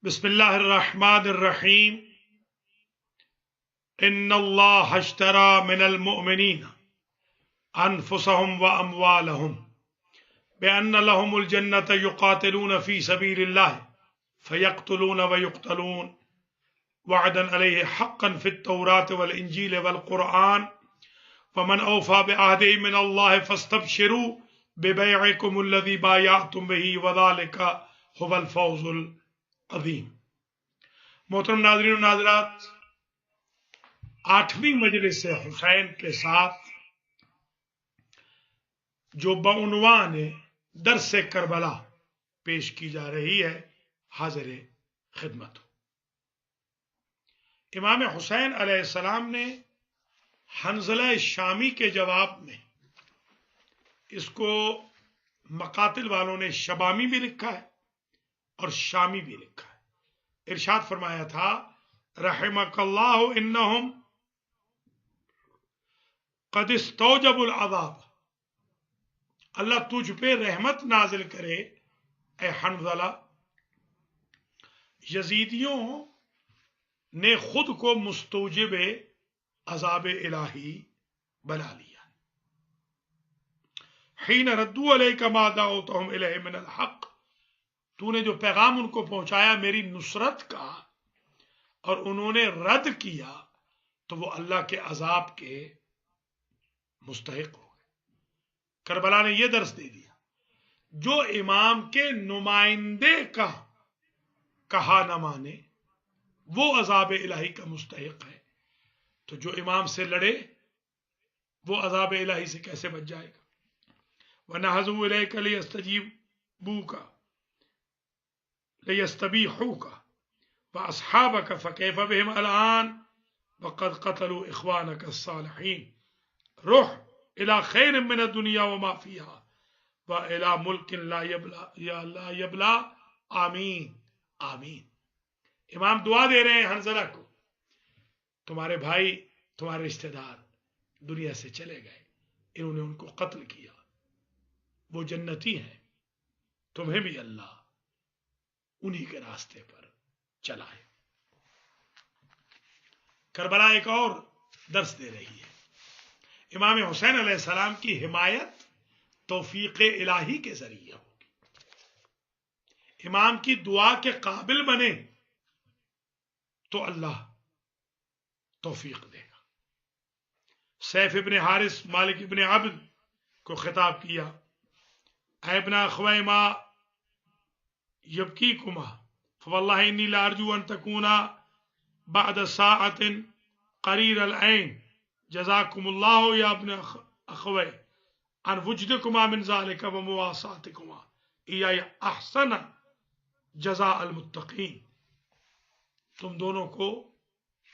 بسم اللہ الرحمن الرحیم ان اللہ اشترى من المؤمنین انفسهم واموالهم بان لهم الجنة يقاتلون في سبيل الله فيقتلون ويقتلون وعدا عليه حقا في التوراة والانجيل والقرآن فمن اوفى بعهده من الله فاستبشروا ببيعكم الذي بايعتم به وذلك هو الفوز العظیم۔ محترم ناظرین و ناظرات، 8ویں مجلس حسین کے ساتھ جو بعنوان درس کربلا پیش کی جا رہی ہے، حاضر خدمت ہو۔ امام حسین علیہ السلام نے حنظلہ شامی کے جواب میں اس کو مقاتل والوں نے شبامی بھی لکھا ہے اور شامی بھی لکھا ہے۔ ارشاد فرمایا تھا رحمک اللہ انہم قد استوجبوا العذاب، اللہ تجھ پہ رحمت نازل کرے اے حنظلہ، یزیدیوں نے خود کو مستوجب عذاب الہی بنا لیا۔ حین ردوا علیک ما دعوتہم الیہ من الحق، تو نے جو پیغام ان کو پہنچایا میری نصرت کا اور انہوں نے رد کیا تو وہ اللہ کے عذاب کے مستحق ہو گئے۔ کربلا نے یہ درس دے دیا، جو امام کے نمائندے کا کہا نہ مانے وہ عذاب الہی کا مستحق ہے، تو جو امام سے لڑے وہ عذاب الہی سے کیسے بچ جائے گا؟ وَنَحَزُوا إِلَيْكَ لِيَسْتَجِيبُوكَ لِيَسْتَبِيحُوكَ وَأَصْحَابَكَ فَكَيْفَ بِهِمْ الْآنَ وَقَدْ قَتَلُوا إِخْوَانَكَ الصَّالِحِينَ رُحْ إِلَى خَيْرٍ مِّنَ الدُّنْيَا وَمَا فِيهَا وَإِلَى مُلْكٍ لَا يَبْلَى آمین آمین۔ امام دعا دے رہے ہیں حنظلہ کو، تمہارے بھائی تمہارے رشتہ دار دنیا سے چلے گئے، انہوں نے ان کو قتل کیا، وہ جنتی ہیں، تمہیں بھی اللہ انہی کے راستے پر چلائے۔ کربلا ایک اور درس دے رہی ہے، امام حسین علیہ السلام کی حمایت توفیق الہی کے ذریعے ہوگی۔ امام کی دعا کے قابل بنے تو اللہ توفیق دے گا۔ سیف ابن حارث مالک ابن عبد کو خطاب کیا، اے ابن اخوی ما یبکیکما فواللہ انی لارجو ان تکونا بعد ساعت قریر العین جزاکم اللہ یا ابن اخوی ان وجدکما من ذالک ومواساتکما ایای احسن جزاء المتقین۔ تم دونوں کو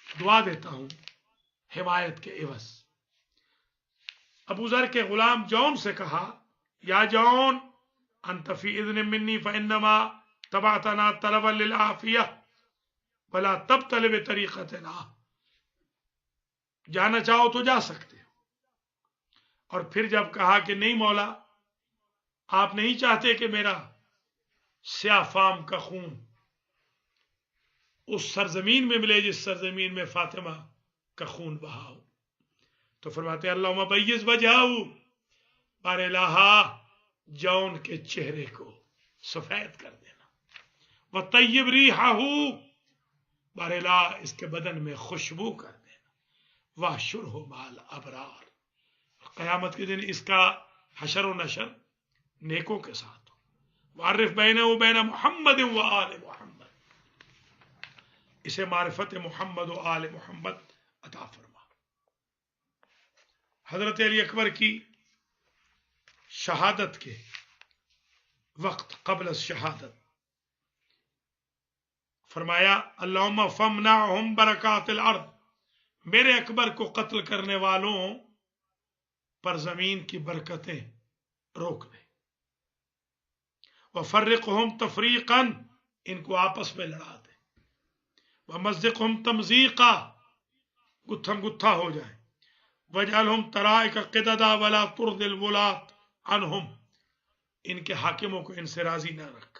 دعا دیتا ہوں حمایت کے عوض۔ ابو ذر کے غلام جون سے کہا، یا جون انت فی اذن منی فانما تبعتنا طلبا للعافیہ ولا تبتل بطریقتنا، جانا چاہو تو جا سکتے ہو۔ اور پھر جب کہا کہ نہیں مولا، آپ نہیں چاہتے کہ میرا سیاہ فام کا خون اس سرزمین میں ملے جس سرزمین میں فاطمہ کا خون بہا ہو، تو فرماتے ہیں اللہم بیض وجہہ، بار الہا جون کے چہرے کو سفید کر دینا، وطیب ریحہ، بار الہا اس کے بدن میں خوشبو کر دینا، واحشرہ مع الابرار، قیامت کے دن اس کا حشر و نشر نیکوں کے ساتھ ہو، وعرف بینہ و بین محمد و آل محمد، اسے معرفت محمد و آل محمد عطا فرما۔ حضرت علی اکبر کی شہادت کے وقت قبل الشہادت فرمایا اللہم فمنعہم برکات الارض، میرے اکبر کو قتل کرنے والوں پر زمین کی برکتیں روک دے، وفرقہم تفریقا، ان کو آپس میں لڑا دے، ومزقہم تمزیقا، گتھم گتھا ہو جائیں، وجعلہم طرائق قددا ولا ترد الولاة عنہم، ان کے حاکموں کو ان سے راضی نہ رکھ،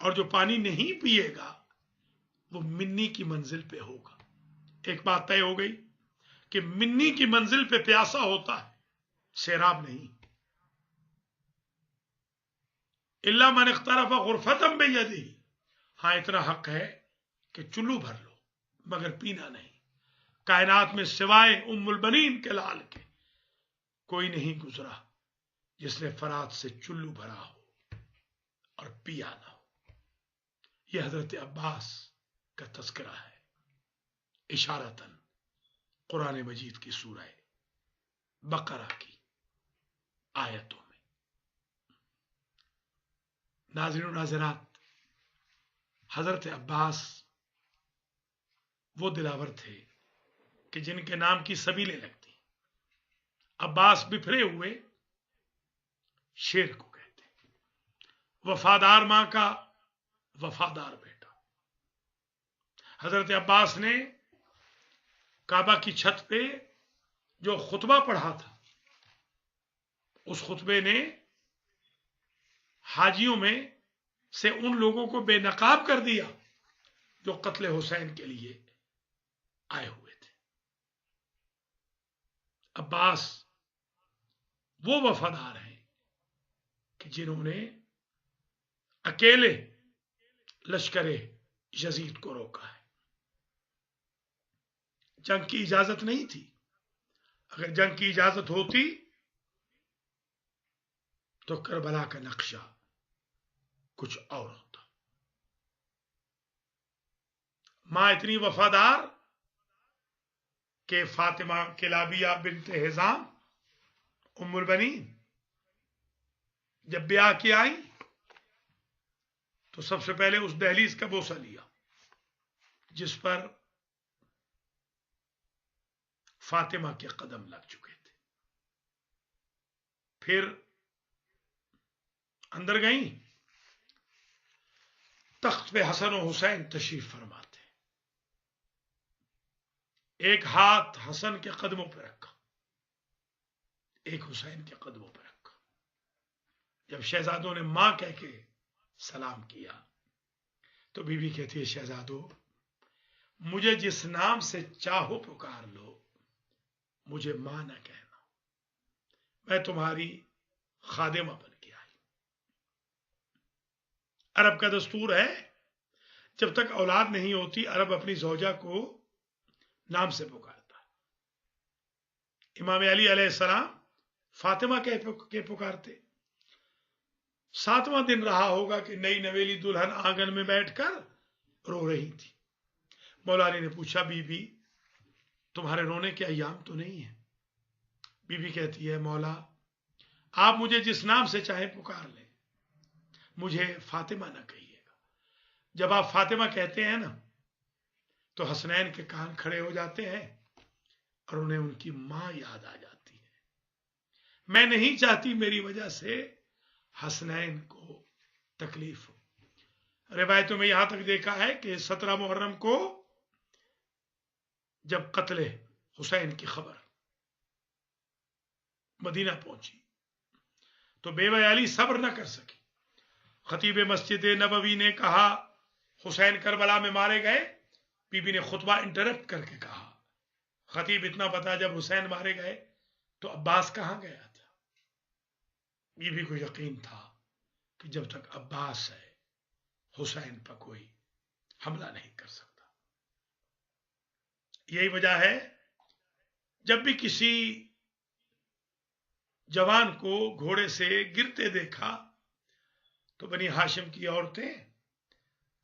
اور جو پانی نہیں پیے گا وہ منی کی منزل پہ ہوگا. ایک بات طے ہو گئی کہ منی کی منزل پہ پیاسا ہوتا ہے، سیراب نہیں. الا من اقترف غرفتم بیدہ، ہاں اتنا حق ہے کہ چلو بھر لو مگر پینا نہیں. کائنات میں سوائے ام البنین کے لال کے کوئی نہیں گزرا جس نے فرات سے چلو بھرا ہو اور پیا نہ ہو. یہ حضرت عباس کا تذکرہ ہے اشارتاً قرآن مجید کی سورہ بقرہ کی آیتوں میں. ناظرین و ناظرات، حضرت عباس وہ دلاور تھے کہ جن کے نام کی سبیلیں لگتی. عباس بفرے ہوئے شیر کو کہتے ہیں، وفادار ماں کا وفادار بیٹا. حضرت عباس نے کعبہ کی چھت پہ جو خطبہ پڑھا تھا، اس خطبے نے حاجیوں میں سے ان لوگوں کو بے نقاب کر دیا جو قتل حسین کے لیے آئے ہوئے تھے. عباس وہ وفادار ہیں کہ جنہوں نے اکیلے لشکر یزید کو روکا ہے. جنگ کی اجازت نہیں تھی، اگر جنگ کی اجازت ہوتی تو کربلا کا نقشہ کچھ اور ہوتا. ماں اتنی وفادار کہ فاطمہ کلابیہ بنت حزام ام البنین جب بیاہ کی آئی تو سب سے پہلے اس دہلیز کا بوسہ لیا جس پر فاطمہ کے قدم لگ چکے تھے. پھر اندر گئیں، تخت پہ حسن و حسین تشریف فرماتے، ایک ہاتھ حسن کے قدموں پہ رکھا، ایک حسین کے قدموں پہ رکھا. جب شہزادوں نے ماں کہہ کے سلام کیا تو بی بی کہتی ہے، شہزادو مجھے جس نام سے چاہو پکار لو، مجھے ماں نہ کہنا، میں تمہاری خادمہ بن کے آئی. عرب کا دستور ہے جب تک اولاد نہیں ہوتی عرب اپنی زوجہ کو نام سے پکارتا ہے. امام علی علیہ السلام فاطمہ کے پکارتے. 7واں دن رہا ہوگا کہ نئی نویلی دلہن آنگن میں بیٹھ کر رو رہی تھی. مولا علی نے پوچھا، بی بی تمہارے رونے کے ایام تو نہیں ہیں؟ بی بی کہتی ہے، مولا آپ مجھے جس نام سے چاہیں پکار لیں، مجھے فاطمہ نہ کہیے گا. جب آپ فاطمہ کہتے ہیں نا تو حسنین کے کان کھڑے ہو جاتے ہیں اور انہیں ان کی ماں یاد آ جاتی ہے. میں نہیں چاہتی میری وجہ سے حسنین کو تکلیف ہو. روایتوں میں یہاں تک دیکھا ہے کہ 17 محرم کو جب قتل حسین کی خبر مدینہ پہنچی تو بیوہ علی صبر نہ کر سکی. خطیب مسجد نبوی نے کہا حسین کربلا میں مارے گئے. بی بی نے خطبہ انٹرپٹ کر کے کہا، خطیب اتنا بتا جب حسین مارے گئے تو عباس کہاں گیا تھا؟ بی بی کو یقین تھا کہ جب تک عباس ہے حسین پر کوئی حملہ نہیں کر سکتا. یہی وجہ ہے جب بھی کسی جوان کو گھوڑے سے گرتے دیکھا تو بنی ہاشم کی عورتیں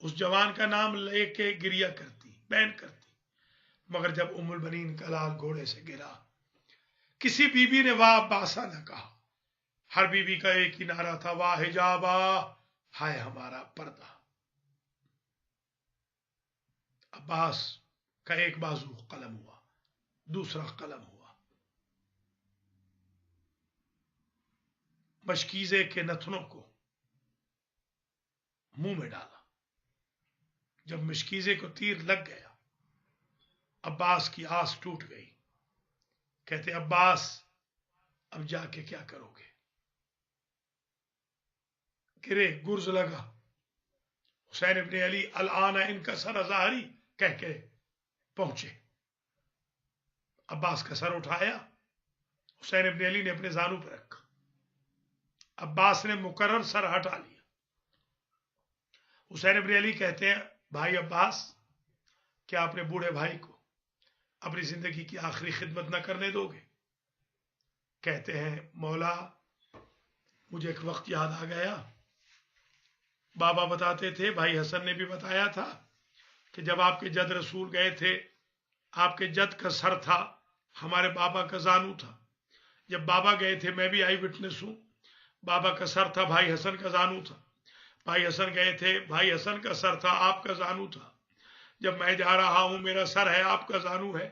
اس جوان کا نام لے کے گریا کرتی، بین کرتی. مگر جب ام البنین کا لال گھوڑے سے گرا کسی بی بی نے واہ عباسہ نہ کہا. ہر بی بی کا ایک ہی نعرہ تھا، واہ حجابا، ہائے ہمارا پردہ. عباس کا ایک بازو قلم ہوا، دوسرا قلم ہوا. مشکیزے کے نتنوں کو منہ میں ڈالا. جب مشکیزے کو تیر لگ گیا عباس کی آس ٹوٹ گئی. کہتے عباس اب جا کے کیا کرو گے؟ گرے، گرز لگا. حسین ابن علی الآن ان کا سر ظاہری کہہ کے پہنچے. عباس کا سر اٹھایا، حسین ابن علی نے اپنے زانو پر رکھا، عباس نے مقرر سر ہٹا لیا. حسین ابن علی کہتے ہیں بھائی عباس، کیا اپنے بوڑھے بھائی کو اپنی زندگی کی آخری خدمت نہ کرنے دو گے؟ کہتے ہیں مولا مجھے ایک وقت یاد آ گیا، بابا بتاتے تھے، بھائی حسن نے بھی بتایا تھا کہ جب آپ کے جد رسول گئے تھے، آپ کے جد کا سر تھا، ہمارے بابا کا زانو تھا. جب بابا گئے تھے، میں بھی آئی وٹنس ہوں، بابا کا سر تھا، بھائی حسن کا زانو تھا. بھائی حسن گئے تھے، بھائی حسن کا سر تھا، آپ کا زانو تھا. جب میں جا رہا ہوں، میرا سر ہے، آپ کا زانو ہے.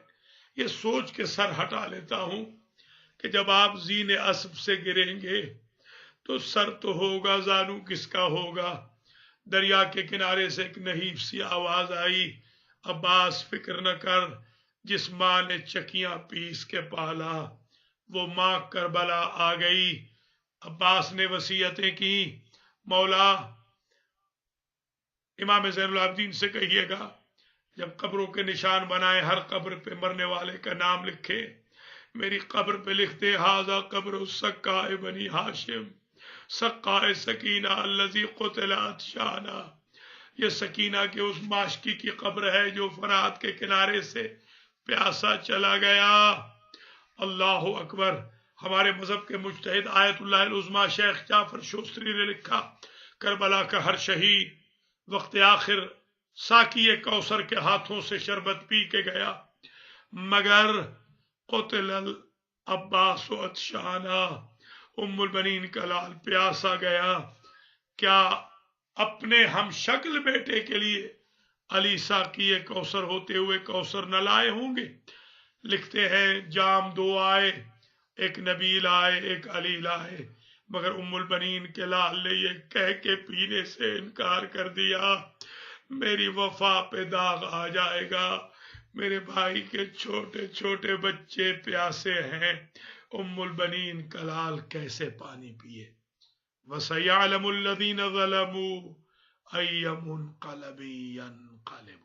یہ سوچ کے سر ہٹا لیتا ہوں کہ جب آپ زین اسب سے گریں گے تو سر تو ہوگا، زانو کس کا ہوگا. دریا کے کنارے سے ایک نحیف سی آواز آئی، عباس فکر نہ کر، جس ماں نے چکیاں پیس کے پالا وہ ماں کربلا آ گئی. عباس نے وصیتیں کی، مولا امام زین العابدین سے کہیے گا جب قبروں کے نشان بنائے، ہر قبر پہ مرنے والے کا نام لکھے، میری قبر پہ لکھ دے ھذا قبر السقاء بنی ہاشم سقاء سکینہ الذی قتل عطشانا. یہ سکینہ کے اس معشقی کی قبر ہے جو فرات کے کنارے سے پیاسا چلا گیا. اللہ اکبر. ہمارے مذہب کے مجتہد آیت اللہ العظمیٰ شیخ جعفر شوستری نے لکھا، کربلا کا ہر شہید وقت آخر ساقی کوثر کے ہاتھوں سے شربت پی کے گیا، مگر قتل العباس عطشانا، ام البنین کا لال پیاسا گیا. کیا اپنے ہم شکل بیٹے کے لیے علی ساقی کوثر ہوتے ہوئے کوثر نہ لائے ہوں گے؟ لکھتے ہیں جام دو آئے، ایک نبی لائے ایک علی لائے، مگر ام البنین کے لال نے یہ کہہ کے پینے سے انکار کر دیا، میری وفا پہ داغ آ جائے گا، میرے بھائی کے چھوٹے چھوٹے بچے پیاسے ہیں، ام البنین کا لال کیسے پانی پیے. وَسَيَعْلَمُ الَّذِينَ ظَلَمُوا أَيَّ مُنْقَلَبٍ يَنْقَلِبُونَ.